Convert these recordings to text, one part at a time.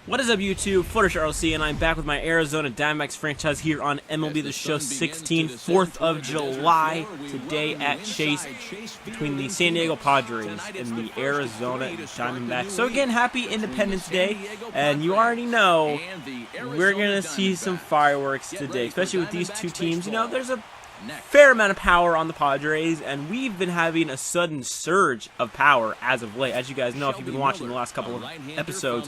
What is up, YouTube? Footish RLC, and I'm back with my Arizona Diamondbacks franchise here on MLB The Show 16, 4th of July, today at Chase, between the San Diego Padres and the Arizona Diamondbacks. So again, happy Independence Day, and you already know we're going to see some fireworks today, especially with these two teams. You know, there's a fair amount of power on the Padres, and we've been having a sudden surge of power as of late. As you guys know, if you've been watching the last couple of episodes,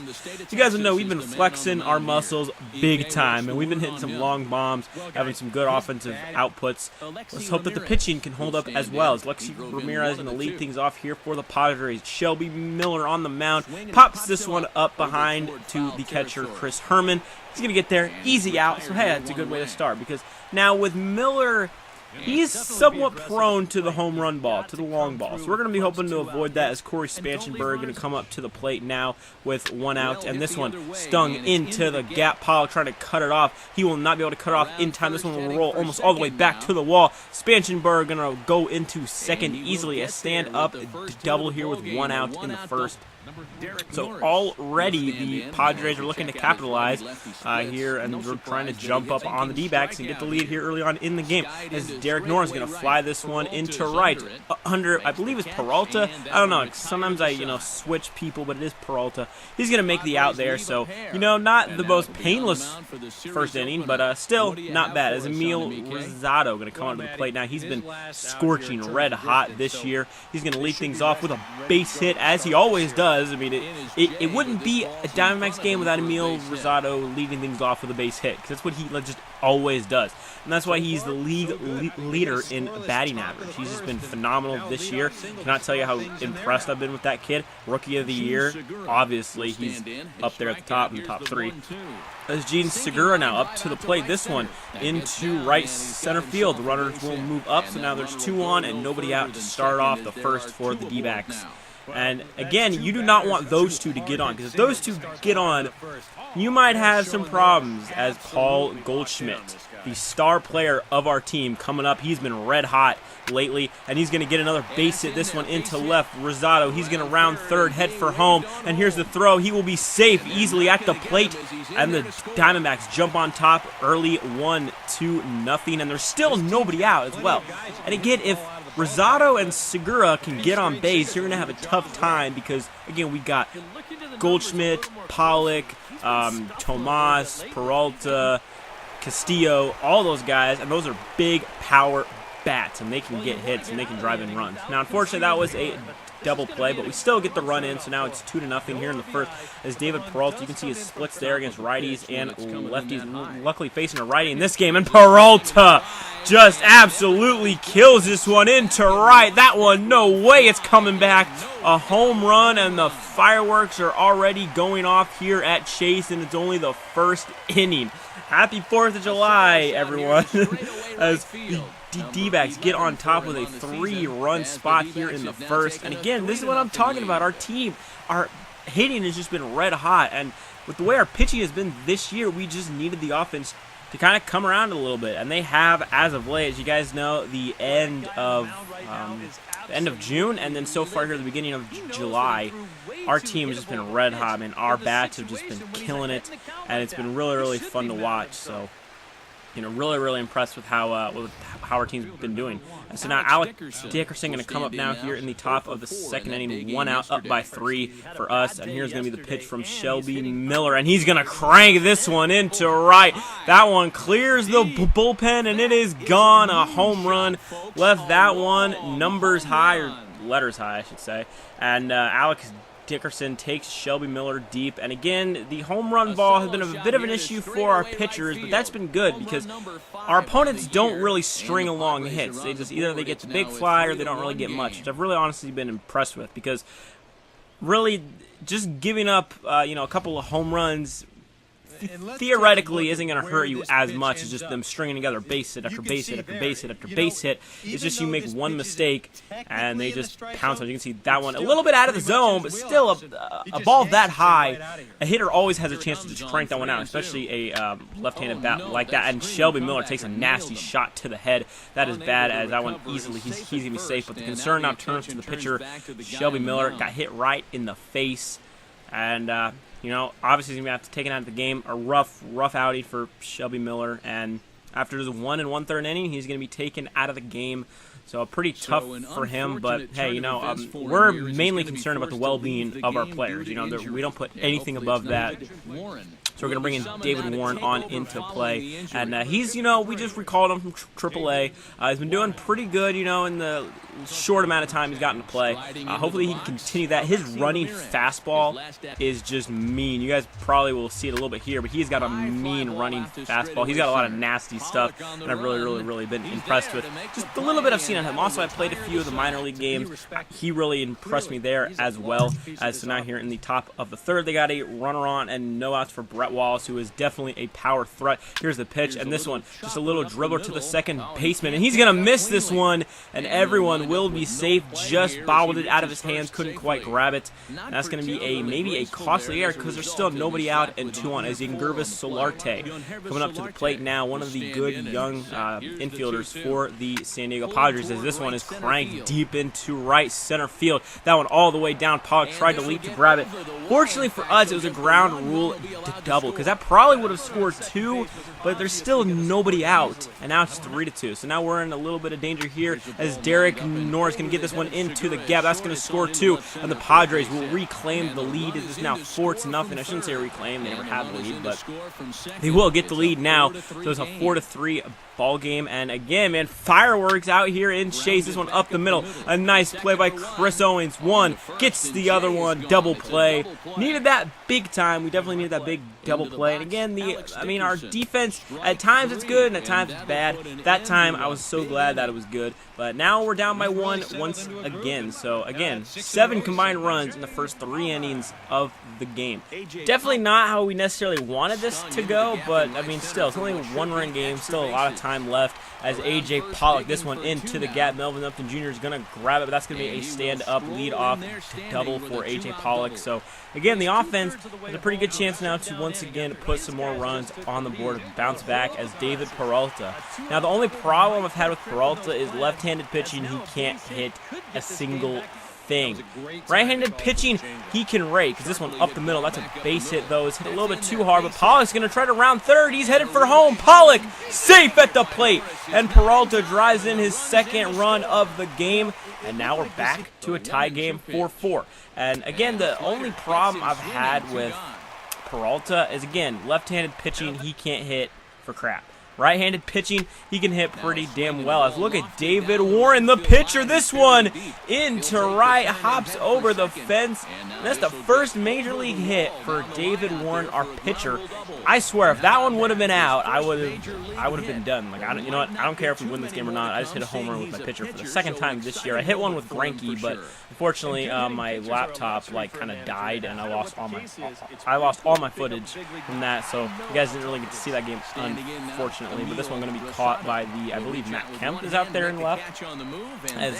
you guys know we've been flexing our muscles big time, and we've been hitting some long bombs, having some good offensive outputs. Let's hope that the pitching can hold up as well. As Lexi Ramirez going to lead things off here for the Padres. Shelby Miller on the mound, pops this one up behind to the catcher Chris Herman. He's going to get there, easy out, so hey, that's a good way to start, because now with Miller, he's somewhat prone to the home run ball, to the long ball. So we're going to be hoping to avoid that, as Corey Spanchenberg going to come up to the plate now with one out. And this one stung into the gap. Pollock trying to cut it off. He will not be able to cut it off in time. This one will roll almost all the way back to the wall. Spanchenberg going to go into second easily. A stand-up double here with one out in the first. So already the Padres are looking to capitalize here, and we're trying to jump up on the D-backs and get the lead here early on in the game. As Derek Norris is going to fly this one into right under, I believe it's Peralta. I don't know. Sometimes I switch people, but it is Peralta. He's going to make the out there. So not the most painless first inning, but still not bad. As Emil Rosado going to come onto the plate now. He's been scorching red hot this year. He's going to lead things off with a base hit, as he always does. I mean, it wouldn't be a Diamondbacks game without Emil Rosado leading things off with a base hit, because that's what he just always does. And that's why he's the league leader in batting average. He's just been phenomenal this year. Cannot tell you how impressed I've been with that kid. Rookie of the year, obviously, he's up there at the top, in the top three. As Gene Segura now up to the plate, this one into right center field. The runners will move up, so now there's two on and nobody out to start off the first for the D-backs. And again, you do not want those two to get on, because if those two get on, you might have some problems. As Paul Goldschmidt, the star player of our team, coming up, he's been red hot lately, and he's going to get another base hit. This one into left. Rosado, he's going to round third, head for home, and here's the throw. He will be safe easily at the plate, and the Diamondbacks jump on top early, 1-0, and there's still nobody out as well. And again, if Rosado and Segura can get on base, you're going to have a tough time, because, again, we got Goldschmidt, Pollock, Tomas, Peralta, Castillo, all those guys, and those are big power bats, and they can get hits, and they can drive in runs. Now, unfortunately, that was a double play, but we still get the run in, so now it's 2-0 here in the first. As David Peralta, you can see his splits there against righties and lefties, luckily facing a righty in this game, and Peralta just absolutely kills this one into right. That one, no way it's coming back. A home run, and the fireworks are already going off here at Chase, and it's only the first inning. Happy 4th of July, everyone. As the D-backs get on top with a 3-run spot here in the first. And again, this is what I'm talking about. Our team, our hitting has just been red hot, and with the way our pitching has been this year, we just needed the offense to kind of come around a little bit, and they have as of late. As you guys know, the end of June, and then so far here the beginning of July, our team has just been red hot. I mean, our bats have just been killing it, and it's been really, really fun to watch. So, really impressed with how our team's been doing. And so now Alec Dickerson going to come up now here in the top of the second inning, 1 out, up by 3 for us. And here's going to be the pitch from Shelby Miller, and he's going to crank this one into right. That one clears the bullpen, and it is gone. A home run. Left that one numbers high, or letters high, I should say. And Alex Dickerson takes Shelby Miller deep, and again, the home run ball has been a bit of an issue for our pitchers, but that's been good, because our opponents don't really string along hits. They just either they get the big fly or they don't really get much, which I've really honestly been impressed with, because really just giving up a couple of home runs theoretically isn't going to hurt you as much as just them stringing together base hit after base hit after base hit after base hit. It's just you make one mistake and they just pounce on it. You can see that one a little bit out of the zone, but still a ball that high, a hitter always has a chance to just crank that one out, especially a left-handed bat like that. And Shelby Miller takes a nasty shot to the head. That is bad, as that one easily, he's going to be safe. But the concern now turns to the pitcher. Shelby Miller got hit right in the face. And you know, obviously he's going to have to take it out of the game. A rough outing for Shelby Miller, and after just 1 1/3 inning, he's going to be taken out of the game. So pretty tough for him, but hey, you know, we're mainly concerned about the well-being of our players. You know, we don't put anything above that. So we're going to bring in David Warren on into play. And he's, you know, we just recalled him from AAA. He's been doing pretty good, you know, in the short amount of time he's gotten to play. Hopefully he can continue that. His running fastball is just mean. You guys probably will see it a little bit here, but he's got a mean running fastball. He's got a lot of nasty stuff, and I've really been impressed with just a little bit I've seen on him. Also, I played a few of the minor league games. He really impressed me there as well. So now here in the top of the third, they got a runner on and no outs for Brett Wallace, who is definitely a power threat. Here's the pitch, and this one, just a little dribbler to the second baseman, and he's going to miss this one, and everyone will be safe. Just bobbled it out of his hands, couldn't quite grab it. And that's going to be maybe a costly error because there's still nobody out and 2 on as Ingurvis Solarte coming up to the plate now, one of the good young infielders for the San Diego Padres, as this one is cranked deep into right center field. That one all the way down. Pollock tried to leap to grab it. Fortunately for us, it was a ground rule double because that probably would have scored 2, but there's still nobody out, and now it's 3-2. So now we're in a little bit of danger here as Derek Norris going to get this one into the gap. That's going to score 2, and the Padres will reclaim the lead. It is now 4-0. I shouldn't say reclaim; they never had the lead, but they will get the lead now. So it's a 4-3 ball game. And again, man, fireworks out here in Chase. This one up the middle. A nice play by Chris Owens. One gets the other one. Double play. Needed that big time. We definitely needed that big double play. And again, our defense, at times it's good and at times it's bad. That time I was so glad that it was good. But now we're down by 1 once again. So again, 7 combined runs in the first 3 innings of the game. Definitely not how we necessarily wanted this to go, but I mean, still, it's only a 1-run game. Still a lot of time left as A.J. Pollock, this one into the gap. Melvin Upton Jr. is going to grab it, but that's going to be a stand-up lead-off double for A.J. Pollock. So again, the offense has a pretty good chance now to once again put some more runs on the board, bounce back as David Peralta. Now the only problem I've had with Peralta is left-handed pitching. He can't hit a single thing. Right-handed pitching, he can rake, because this one up the middle, that's a base hit though. It's hit a little bit too hard, but Pollock's going to try to round third. He's headed for home. Pollock safe at the plate, and Peralta drives in his 2nd run of the game, and now we're back to a tie game 4-4. And again, the only problem I've had with Peralta is, again, left-handed pitching, he can't hit for crap. Right-handed pitching, he can hit pretty damn well. Let's look at David Warren, the pitcher. This one into right, hops over the fence. And that's the first major league hit for David Warren, our pitcher. I swear, if that one would have been out, I would have been done. Like, you know what? I don't care if we win this game or not. I just hit a home run with my pitcher for the 2nd time this year. I hit one with Greinke, but unfortunately, my laptop kind of died, and I lost all my footage from that. So you guys didn't really get to see that game, unfortunately. But this one going to be caught by I believe Matt Kemp is out there in left. As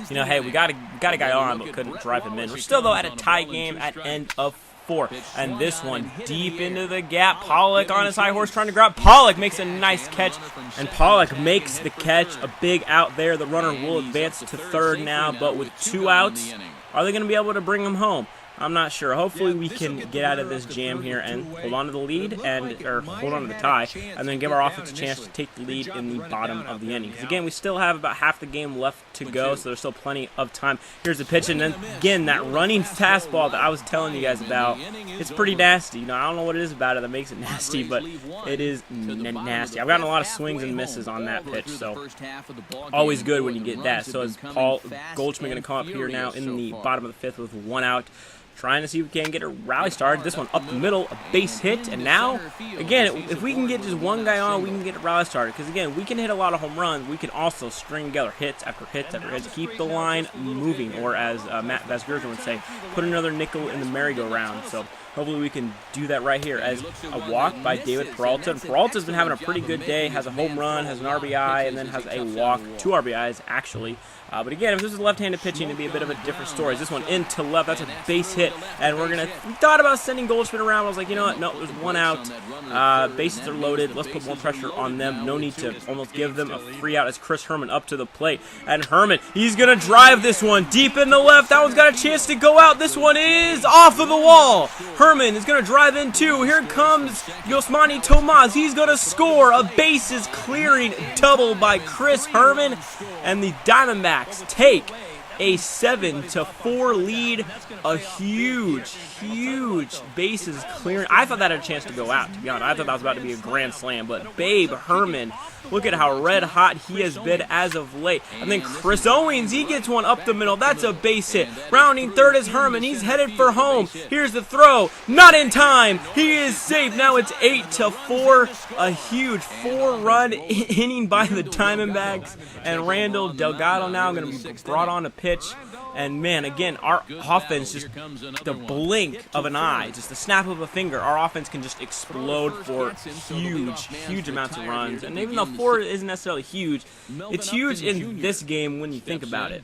you know, hey, we got a guy on, but couldn't drive him in. We're still though at a tie game at end of 4, and this one deep into the gap. Pollock on his high horse trying to grab. Pollock makes a nice catch, and Pollock makes the catch. A big out there. The runner will advance to third now, but with 2 outs, are they going to be able to bring him home? I'm not sure. Hopefully we can get out of this jam here and hold on to the lead, or hold on to the tie, and then give our offense a chance to take the lead in the bottom of the inning. Because again, we still have about half the game left to go, so there's still plenty of time. Here's the pitch, and then again, that running fastball that I was telling you guys about, it's pretty nasty. You know, I don't know what it is about it that makes it nasty, but it is nasty. I've gotten a lot of swings and misses on that pitch, so always good when you get that. So is Paul Goldschmidt going to come up here now in the bottom of the 5th with 1 out? Trying to see if we can get a rally started. This one up the middle, a base hit, and now, again, if we can get just one guy on, we can get a rally started. Because, again, we can hit a lot of home runs. We can also string together hits after hits after hits, keep the line moving, or as Matt Vasgersian would say, put another nickel in the merry-go-round. So hopefully we can do that right here as a walk by David Peralta. And Peralta's been having a pretty good day, has a home run, has an RBI, and then has a walk, 2 RBIs, actually. But again, if this is left-handed pitching, it'd be a bit of a different story. This one into left, that's a base hit. hit, and we thought about sending Goldschmidt around. I was like, you know what? No, there's one out. Bases are loaded. Let's put more pressure on them. No need to almost give them a free out as Chris Herman up to the plate. And Herman, he's going to drive this one deep in the left. That one's got a chance to go out. This one is off of the wall. Herman is going to drive in too. Here comes Yosmani Tomas. He's going to score a bases clearing double by Chris Herman. And the Diamondbacks take a 7-4 lead. A huge bases clearing. I thought that had a chance to go out, to be honest. I thought that was about to be a grand slam, but Babe Herman, look at how red hot he has been as of late. And then Chris Owens, he gets one up the middle. That's a base hit. Rounding third is Herman. He's headed for home. Here's the throw. Not in time. He is safe. Now it's 8-4. A huge 4-run inning by the Diamondbacks. And Randall Delgado now going to be brought on to pitch. And man, again, our offense, just the blink of an eye, just the snap of a finger, our offense can just explode for huge amounts of runs. And even though 4 isn't necessarily huge, it's huge in this game when you think about it.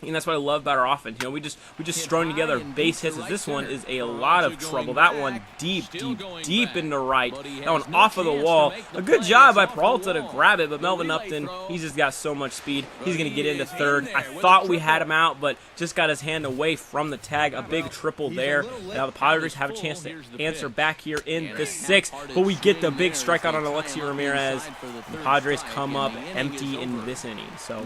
And that's what I love about our offense. You know, we just strung together base hits. As this one is a lot of trouble. That one deep into right. That one off of the wall. A good job by Peralta to grab it, but Melvin Upton, he's just got so much speed. He's going to get into third. I thought we had him out, but just got his hand away from the tag. A big triple there. Now the Padres have a chance to answer back here in the 6th, but we get the big strikeout on Alexi Ramirez. The Padres come up empty in this inning. So,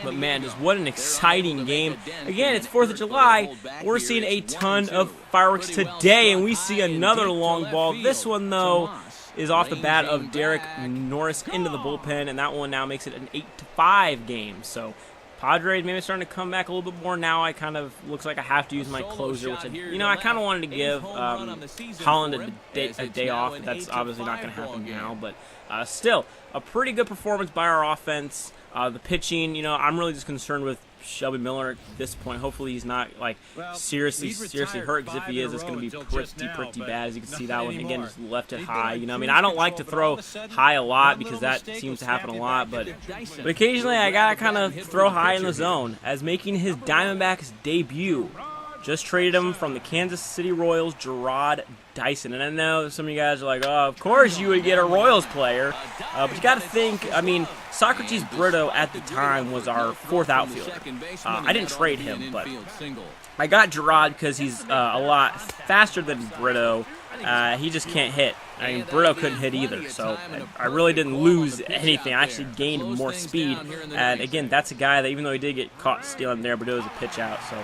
but man, just what an exciting game. Again, it's 4th of July. We're seeing a ton of fireworks today, and we see another long ball. This one, though, is off the bat of Derek Norris into the bullpen, and that one now makes it an 8-5 game. So Padres maybe starting to come back a little bit more now. I kind of looks like I have to use my closer, which I kind of wanted to give Holland a day off. That's obviously not going to happen now, but still a pretty good performance by our offense. The pitching, I'm really just concerned with Shelby Miller at this point. Hopefully he's not like seriously hurt, because if he is, it's going to be pretty bad. As you can see, that one again just left it high. I don't like to throw high a lot because that seems to happen a lot, but occasionally I gotta kind of throw high in the zone. As making his Diamondbacks debut, just traded him from the Kansas City Royals, Gerard Dyson. And I know some of you guys are like, oh, of course you would get a Royals player. But you got to think, Socrates Brito at the time was our 4th outfielder. I didn't trade him, but I got Gerard because he's a lot faster than Brito. He just can't hit. Brito couldn't hit either, so I really didn't lose anything. I actually gained more speed. And again, that's a guy that, even though he did get caught stealing there, but it was a pitch out, so...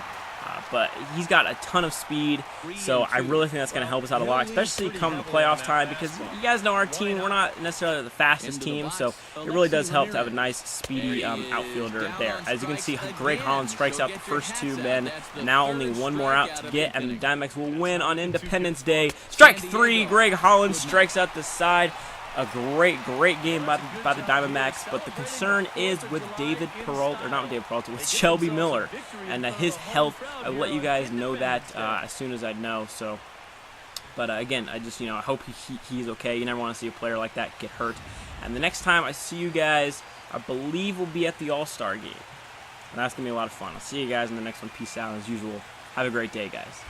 but he's got a ton of speed, so I really think that's going to help us out a lot, especially come the playoffs time, because you guys know our team, we're not necessarily the fastest team, so it really does help to have a nice, speedy outfielder there. As you can see, Greg Holland strikes out the first 2 men, now only 1 more out to get, and the Diamondbacks will win on Independence Day. Strike 3, Greg Holland strikes out the side. A great game by the Diamondbacks, but the concern is with with Shelby Miller and his health. I'll let you guys know that as soon as I know. So, but again, I just I hope he's okay. You never want to see a player like that get hurt. And the next time I see you guys, I believe we'll be at the All-Star game, and that's gonna be a lot of fun. I'll see you guys in the next one. Peace out as usual. Have a great day, guys.